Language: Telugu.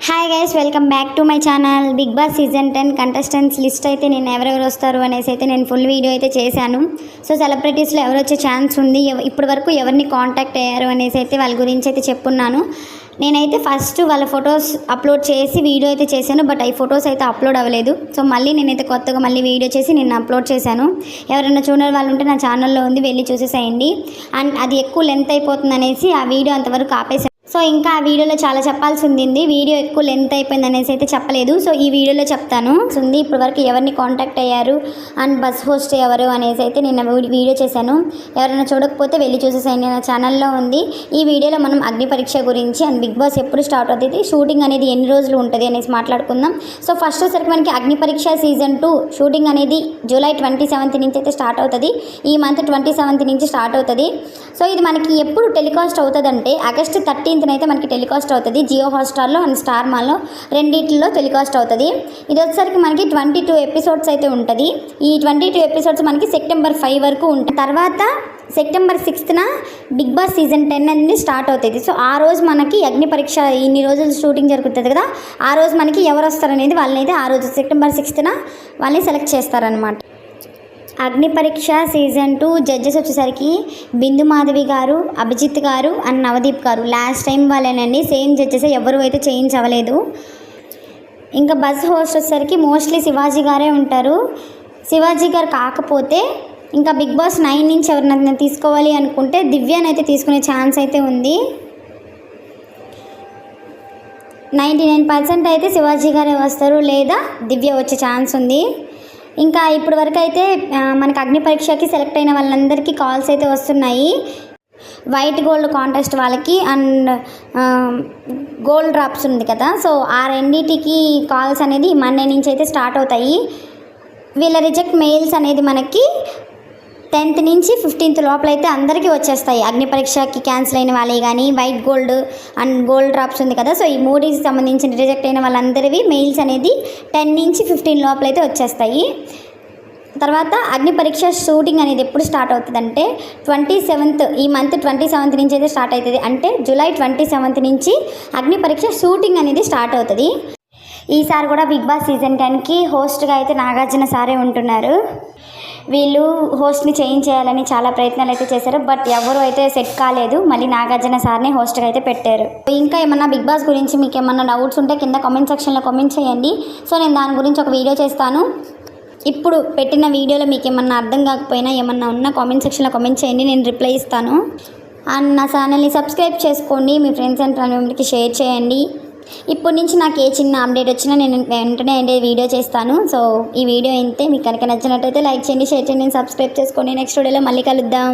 Hi guys, welcome back to my channel. Big boss season 10 contestants list అయితే నేను ఎవరెవరు వస్తారు అనేసి అయితే నేను ఫుల్ వీడియో అయితే చేశాను. సో సెలబ్రిటీస్లో ఎవరు వచ్చే ఛాన్స్ ఉంది, ఇప్పటి వరకు ఎవరిని కాంటాక్ట్ అయ్యారు అనేసి అయితే వాళ్ళ గురించి అయితే చెప్పున్నాను. నేనైతే ఫస్ట్ వాళ్ళ ఫొటోస్ అప్లోడ్ చేసి వీడియో అయితే చేశాను, బట్ ఈ ఫొటోస్ అయితే అప్లోడ్ అవ్వలేదు. సో మళ్ళీ నేనైతే కొత్తగా మళ్ళీ వీడియో చేసి నేను అప్లోడ్ చేశాను. ఎవరైనా చూడని వాళ్ళు ఉంటే నా ఛానల్లో ఉంది, వెళ్ళి చూసేసేయండి. అండ్ అది ఎక్కువ లెంత్ అయిపోతుంది అనేసి ఆ వీడియో అంతవరకు ఆపేశాను. సో ఇంకా ఆ వీడియోలో చాలా చెప్పాల్సి ఉంది, వీడియో ఎక్కువ లెంత్ అయిపోయింది అనేసి అయితే చెప్పలేదు. సో ఈ వీడియోలో చెప్తాను. ఇప్పటి వరకు ఎవరిని కాంటాక్ట్ అయ్యారు అండ్ బస్ హోస్ట్ ఎవరు అనేసి అయితే నేను వీడియో చేశాను. ఎవరైనా చూడకపోతే వెళ్ళి చూసేసేయండి, నా ఛానల్లో ఉంది. ఈ వీడియోలో మనం అగ్ని పరీక్ష గురించి అండ్ బిగ్ బాస్ ఎప్పుడు స్టార్ట్ అవుతుంది, షూటింగ్ అనేది ఎన్ని రోజులు ఉంటుంది అనేసి మాట్లాడుకుందాం. సో ఫస్ట్ వచ్చరికి మనకి అగ్ని పరీక్ష సీజన్ 2 షూటింగ్ అనేది జూలై 27 నుంచి అయితే స్టార్ట్ అవుతుంది. ఈ మంత్ 27 నుంచి స్టార్ట్ అవుతుంది. సో ఇది మనకి ఎప్పుడు టెలికాస్ట్ అవుతుంది అంటే ఆగస్టు 13 అయితే మనకి టెలికాస్ట్ అవుతుంది. జియో హాట్స్టార్లో అండ్ స్టార్ మాల్లో రెండింటిలో టెలికాస్ట్ అవుతుంది. ఇది వచ్చేసరికి మనకి 22 ఎపిసోడ్స్ అయితే ఉంటుంది. ఈ 22 ఎపిసోడ్స్ మనకి సెప్టెంబర్ 5 వరకు ఉంటుంది. తర్వాత సెప్టెంబర్ 6న బిగ్ బాస్ సీజన్ 10 అనేది స్టార్ట్ అవుతుంది. సో ఆ రోజు మనకి అగ్ని పరీక్ష ఇన్ని రోజులు షూటింగ్ జరుగుతుంది కదా, ఆ రోజు మనకి ఎవరు వస్తారనేది వాళ్ళని అయితే ఆ రోజు సెప్టెంబర్ 6న వాళ్ళని సెలెక్ట్ చేస్తారనమాట. అగ్ని పరీక్ష సీజన్ 2 జడ్జెస్ వచ్చేసరికి బిందు మాధవి గారు, అభిజిత్ గారు అండ్ నవదీప్ గారు. లాస్ట్ టైం వాళ్ళేనండి, సేమ్ జడ్జెస్ ఎవరు అయితే చేంజ్ అవ్వలేదు. ఇంకా బస్ హోస్ట్ వచ్చేసరికి మోస్ట్లీ శివాజీ గారే ఉంటారు. శివాజీ గారు కాకపోతే ఇంకా బిగ్ బాస్ 9 నుంచి ఎవరినైనా తీసుకోవాలి అనుకుంటే దివ్యనైతే తీసుకునే ఛాన్స్ అయితే ఉంది. 99% అయితే శివాజీ గారే వస్తారు, లేదా దివ్య వచ్చే ఛాన్స్ ఉంది. ఇంకా ఇప్పటి వరకు అయితే మనకు అగ్ని పరీక్షకి సెలెక్ట్ అయిన వాళ్ళందరికీ కాల్స్ అయితే వస్తున్నాయి. వైట్ గోల్డ్ కాంటెస్ట్ వాళ్ళకి అండ్ గోల్డ్ డ్రాప్స్ ఉంది కదా, సో ఆ రెండింటికి కాల్స్ అనేది మండే నుంచి అయితే స్టార్ట్ అవుతాయి. వీళ్ళ రిజెక్ట్ మెయిల్స్ అనేది మనకి 10th నుంచి 15th లోపల అయితే అందరికీ వచ్చేస్తాయి. అగ్ని పరీక్షకి క్యాన్సిల్ అయిన వాళ్ళే కానీ, white gold and gold drops ఉంది కదా, సో ఈ మూడీకి సంబంధించిన రిజెక్ట్ అయిన వాళ్ళందరివి మెయిల్స్ అనేది 10 నుంచి 15 లోపల అయితే వచ్చేస్తాయి. తర్వాత అగ్ని పరీక్ష షూటింగ్ అనేది ఎప్పుడు స్టార్ట్ అవుతుందంటే 27th, ఈ మంత్ 27th నుంచి అయితే స్టార్ట్ అవుతుంది. అంటే జూలై 27th నుంచి అగ్ని పరీక్ష షూటింగ్ అనేది స్టార్ట్ అవుతుంది. ఈసారి కూడా బిగ్ బాస్ సీజన్ 10కి హోస్ట్గా అయితే నాగార్జున సారే ఉంటున్నారు. వీళ్ళు హోస్ట్ని చేంజ్ చేయాలని చాలా ప్రయత్నాలు అయితే చేశారు, బట్ ఎవరు అయితే సెట్ కాలేదు. మళ్ళీ నాగార్జున సార్ని హోస్ట్గా అయితే పెట్టారు. ఇంకా ఏమన్నా బిగ్ బాస్ గురించి మీకు ఏమన్నా డౌట్స్ ఉంటే కింద కామెంట్ సెక్షన్లో కామెంట్ చేయండి. సో నేను దాని గురించి ఒక వీడియో చేస్తాను. ఇప్పుడు పెట్టిన వీడియోలో మీకు ఏమన్నా అర్థం కాకపోయినా ఏమన్నా ఉన్నా కామెంట్ సెక్షన్లో కామెంట్ చేయండి, నేను రిప్లై ఇస్తాను. అండ్ నా ఛానల్ని సబ్స్క్రైబ్ చేసుకోండి, మీ ఫ్రెండ్స్ అండ్ ఫ్యామిలీకి షేర్ చేయండి. ఇప్పటి నుంచి నాకు ఏ చిన్న అప్డేట్ వచ్చినా నేను వెంటనే వీడియో చేస్తాను. సో ఈ వీడియో అయితే మీకు కనుక నచ్చినట్టయితే లైక్ చేయండి, షేర్ చేయండి, సబ్స్క్రైబ్ చేసుకోండి. నెక్స్ట్ వీడియోలో మళ్ళీ కలుద్దాం.